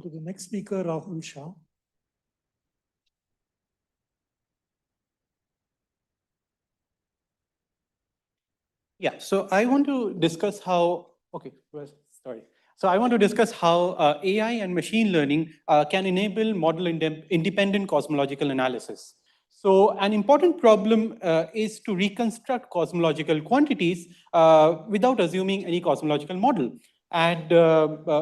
to the next speaker, Rahul Shah. Yeah, so I want to discuss how, sorry. So I want to discuss how AI and machine learning can enable model-independent cosmological analysis. So an important problem is to reconstruct cosmological quantities without assuming any cosmological model. And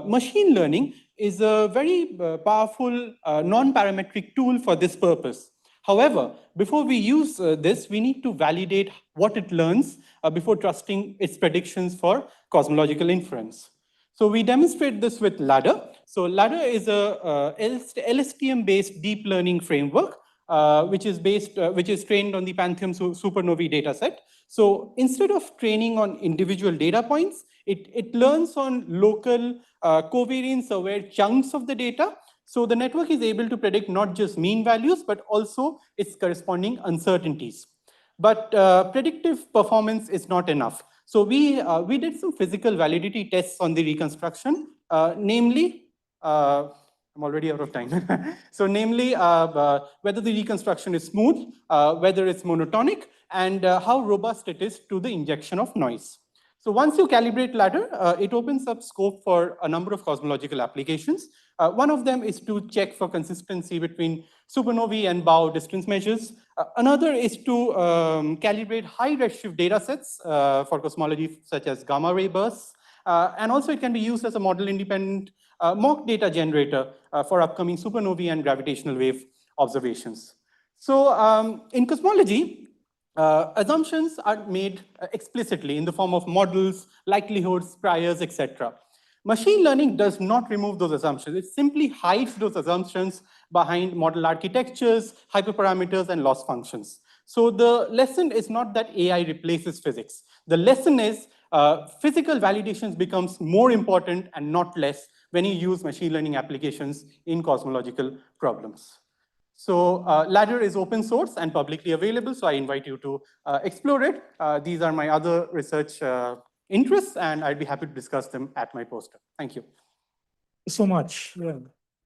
machine learning is a very powerful non-parametric tool for this purpose. However, before we use this, we need to validate what it learns before trusting its predictions for cosmological inference. So we demonstrate this with Ladder. So Ladder is a LSTM-based deep learning framework, which is trained on the Pantheon supernovae dataset. So instead of training on individual data points, it learns on local covariance-aware chunks of the data. So the network is able to predict not just mean values, but also its corresponding uncertainties. But predictive performance is not enough. So we did some physical validity tests on the reconstruction, namely, I'm already out of time. So namely, whether the reconstruction is smooth, whether it's monotonic, and how robust it is to the injection of noise. So once you calibrate Ladder, it opens up scope for a number of cosmological applications. One of them is to check for consistency between supernovae and bow distance measures. Another is to calibrate high redshift data sets for cosmology, such as gamma ray bursts. And also it can be used as a model-independent mock data generator for upcoming supernovae and gravitational wave observations. So in cosmology, assumptions are made explicitly in the form of models, likelihoods, priors, etc. Machine learning does not remove those assumptions. It simply hides those assumptions behind model architectures, hyperparameters, and loss functions. So the lesson is not that AI replaces physics. The lesson is physical validations becomes more important and not less when you use machine learning applications in cosmological problems. So Ladder is open source and publicly available, so I invite you to explore it. These are my other research interests, and I'd be happy to discuss them at my poster. Thank you. So much. Yeah.